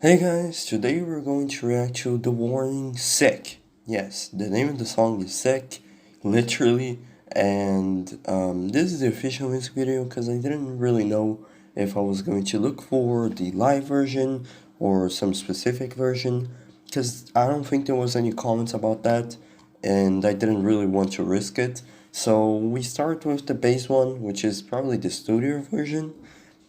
Hey guys, today we're going to react to the warning Sick. Yes, the name of the song is Sick, literally, and this is the official music video because I didn't really know if I was going to look for the live version or some specific version because I don't think there was any comments about that and I didn't really want to risk it. So we start with the base one, which is probably the studio version.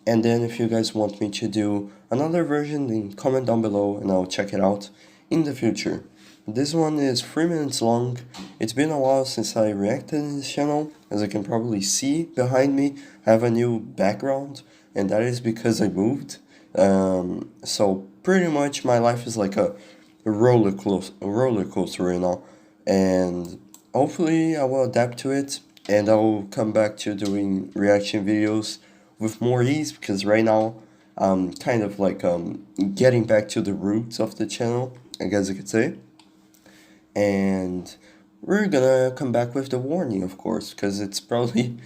And then if you guys want me to do another version, then comment down below and I'll check it out in the future. This one is 3 minutes long. It's been a while since I reacted in this channel. As you can probably see behind me, I have a new background, and that is because I moved. So pretty much my life is like a roller coaster right now, and hopefully I will adapt to it and I will come back to doing reaction videos with more ease because right now I'm kind of like getting back to the roots of the channel, I guess you could say. And we're gonna come back with the warning, of course, because it's probably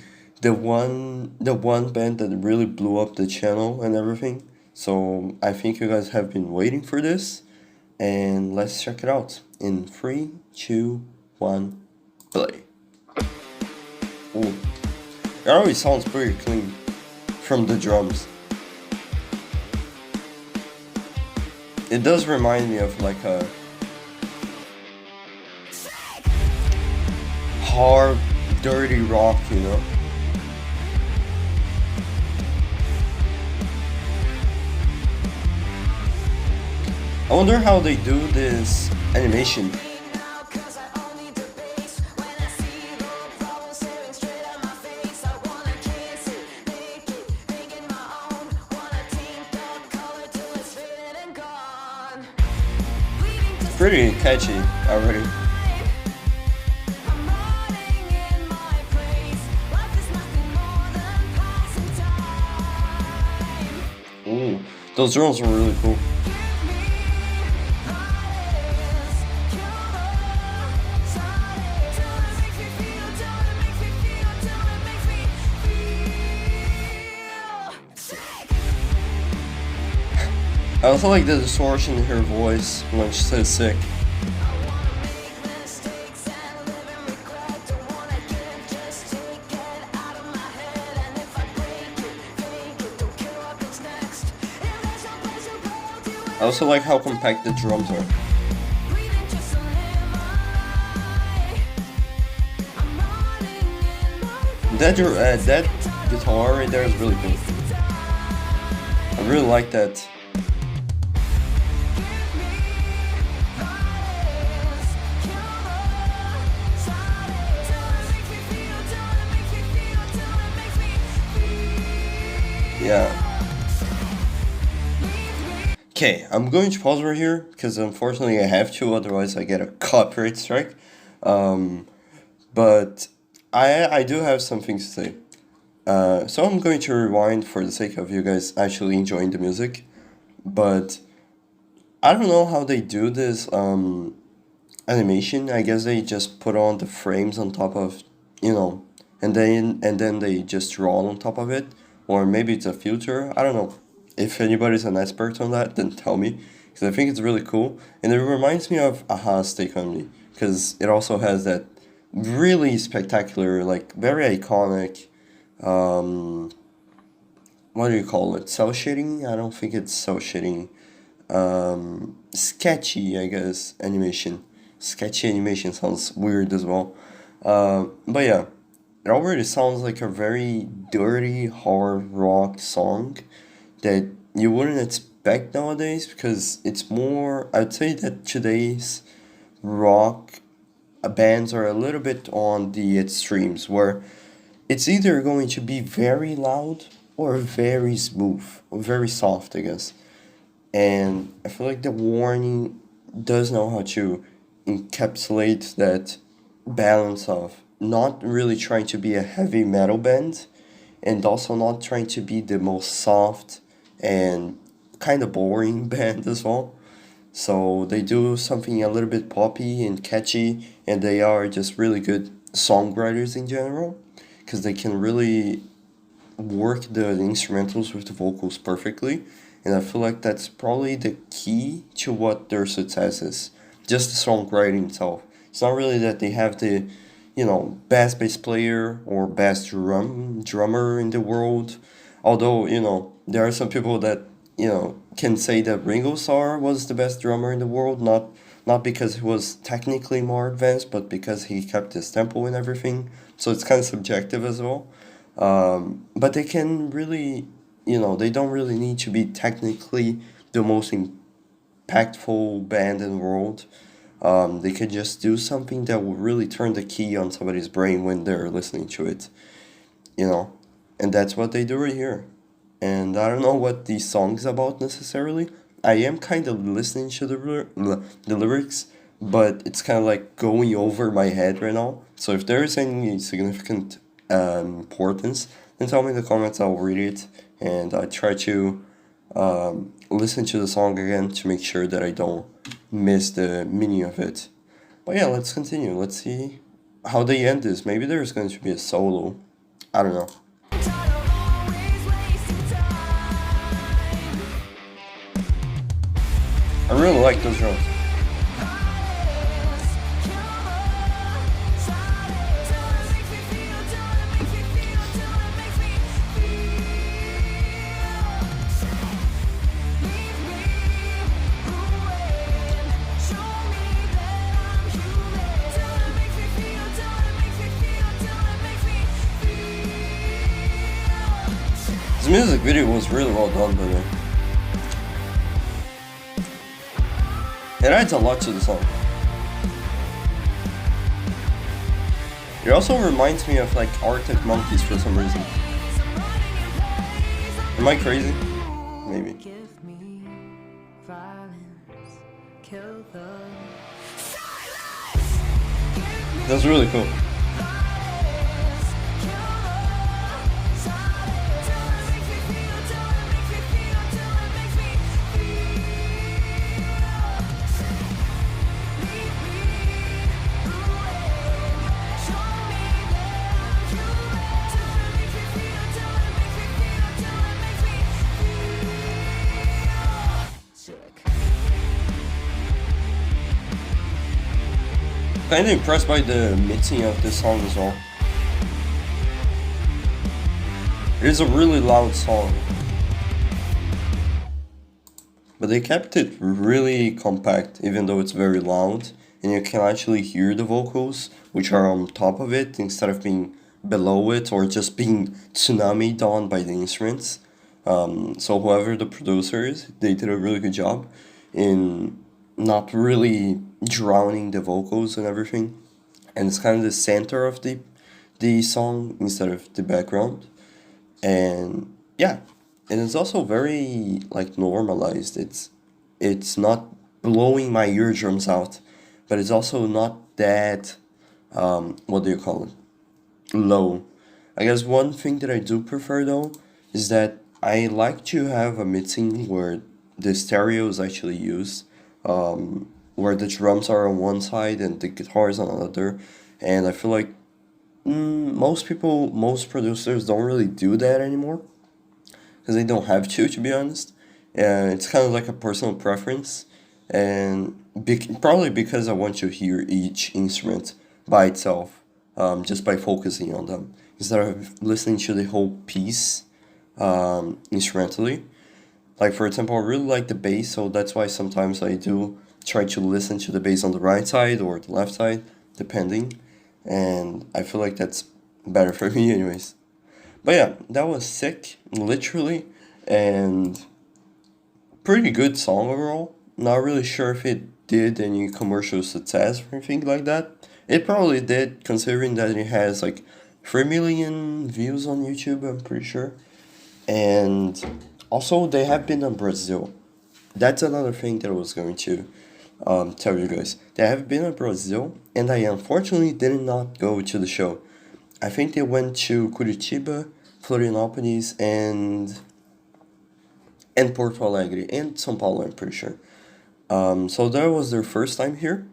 the one band that really blew up the channel and everything. So I think you guys have been waiting for this, and let's check it out in 3, 2, 1, play. Ooh, it always sounds pretty clean from the drums. It does remind me of like a hard, dirty rock, you know? I wonder how they do this animation. Pretty catchy already. Ooh, those drums are really cool. I also like the distortion in her voice when she says sick. I also like how compact the drums are. That guitar right there is really cool. I really like that. Yeah. Okay, I'm going to pause right here because unfortunately I have to, otherwise I get a copyright strike. But I do have something to say. So I'm going to rewind for the sake of you guys actually enjoying the music. But I don't know how they do this animation. I guess they just put on the frames on top of, and then they just draw on top of it, or maybe it's a filter. I don't know. If anybody's an expert on that, then tell me, because I think it's really cool, and it reminds me of Aha's Take On Me, because it also has that really spectacular, like very iconic, what do you call it? Cell shading? I don't think it's cell shading. Sketchy, I guess, animation. Sketchy animation sounds weird as well. But yeah, it already sounds like a very dirty hard rock song that you wouldn't expect nowadays, because it's more, I'd say that today's rock bands are a little bit on the extremes where it's either going to be very loud or very smooth or very soft, I guess. And I feel like the warning does know how to encapsulate that balance of not really trying to be a heavy metal band and also not trying to be the most soft and kind of boring band as well. So they do something a little bit poppy and catchy, and they are just really good songwriters in general because they can really work the instrumentals with the vocals perfectly, and I feel like that's probably the key to what their success is. Just the songwriting itself. It's not really that they have the, best bass player or best drummer in the world. Although, there are some people that, can say that Ringo Starr was the best drummer in the world, not because he was technically more advanced, but because he kept his tempo and everything. So it's kind of subjective as well. But they can really, they don't really need to be technically the most impactful band in the world. They can just do something that will really turn the key on somebody's brain when they're listening to it, and that's what they do right here. And I don't know what the song's about necessarily. I am kind of listening to the lyrics, but it's kind of like going over my head right now. So if there is any significant importance, then tell me in the comments. I'll read it, and I try to listen to the song again to make sure that I don't miss the meaning of it. But yeah, let's continue. Let's see how they end this. Maybe there's going to be a solo. I don't know. I really like those drums. This music video was really well done by me. It adds a lot to the song. It also reminds me of like Arctic Monkeys for some reason. Am I crazy? Maybe. That's really cool. Kinda impressed by the mixing of this song as well. It is a really loud song, but they kept it really compact even though it's very loud, and you can actually hear the vocals which are on top of it instead of being below it or just being tsunamied on by the instruments. So whoever the producer is, they did a really good job in not really drowning the vocals and everything, and it's kind of the center of the song instead of the background. And yeah, and it's also very like normalized. It's not blowing my eardrums out, but it's also not that what do you call it, low. I guess one thing that I do prefer though is that I like to have a mixing where the stereo is actually used, where the drums are on one side and the guitar is on another. And I feel like most producers don't really do that anymore because they don't have to be honest. It's kind of like a personal preference, and probably because I want to hear each instrument by itself, just by focusing on them instead of listening to the whole piece instrumentally. Like for example, I really like the bass, so that's why sometimes I do try to listen to the bass on the right side or the left side, depending. And I feel like that's better for me anyways. But yeah, that was sick, literally, and pretty good song overall. Not really sure if it did any commercial success or anything like that. It probably did, considering that it has like 3 million views on YouTube, I'm pretty sure. And also, they have been in Brazil. That's another thing that I was going to tell you guys. They have been in Brazil, and I unfortunately did not go to the show. I think they went to Curitiba, Florianópolis, and Porto Alegre, and São Paulo, I'm pretty sure. So that was their first time here,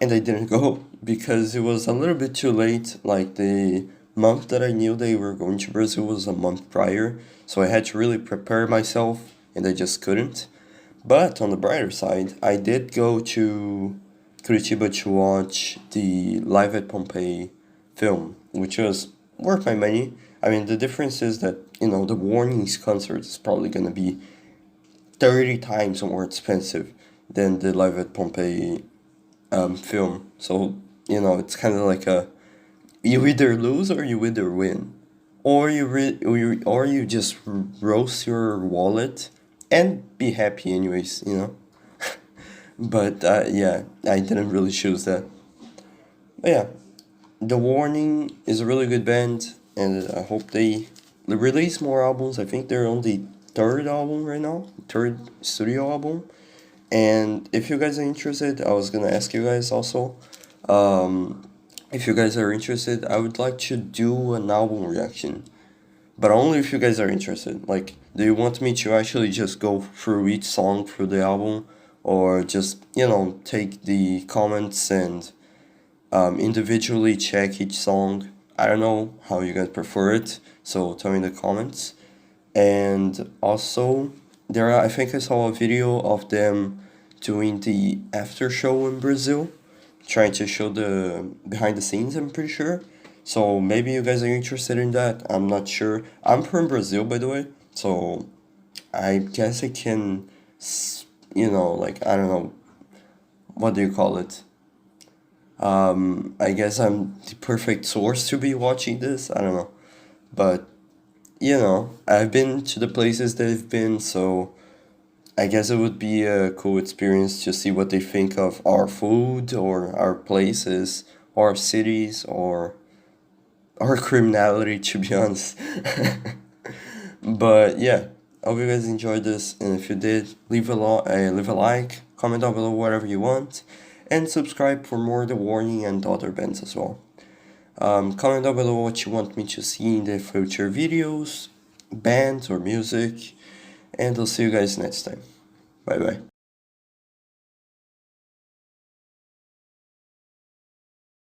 and I didn't go because it was a little bit too late. Like the month that I knew they were going to Brazil was a month prior, so I had to really prepare myself and I just couldn't. But on the brighter side, I did go to Curitiba to watch the Live at Pompeii film, which was worth my money. I mean, the difference is that, the Warnings concert is probably gonna be 30 times more expensive than the Live at Pompeii film. So, it's kind of like you either lose or you either win. Or you just roast your wallet and be happy anyways. But yeah, I didn't really choose that. But yeah, The Warning is a really good band, and I hope they release more albums. I think they're on the third album right now, third studio album. And if you guys are interested, I was gonna ask you guys also, if you guys are interested, I would like to do an album reaction, but only if you guys are interested. Like, do you want me to actually just go through each song through the album, or just, take the comments and individually check each song? I don't know how you guys prefer it, so tell me in the comments. And also, I think I saw a video of them doing the after show in Brazil, trying to show the behind the scenes, I'm pretty sure. So maybe you guys are interested in that. I'm not sure. I'm from Brazil, by the way, so I guess I can, like, I don't know, what do you call it? I guess I'm the perfect source to be watching this. I don't know. But, I've been to the places they've been, so I guess it would be a cool experience to see what they think of our food or our places, or cities, or our criminality, to be honest. But yeah, I hope you guys enjoyed this, and if you did, leave a like, comment down below whatever you want, and subscribe for more The Warning and other bands as well. Comment down below what you want me to see in the future videos, bands or music, and I'll see you guys next time. Bye bye.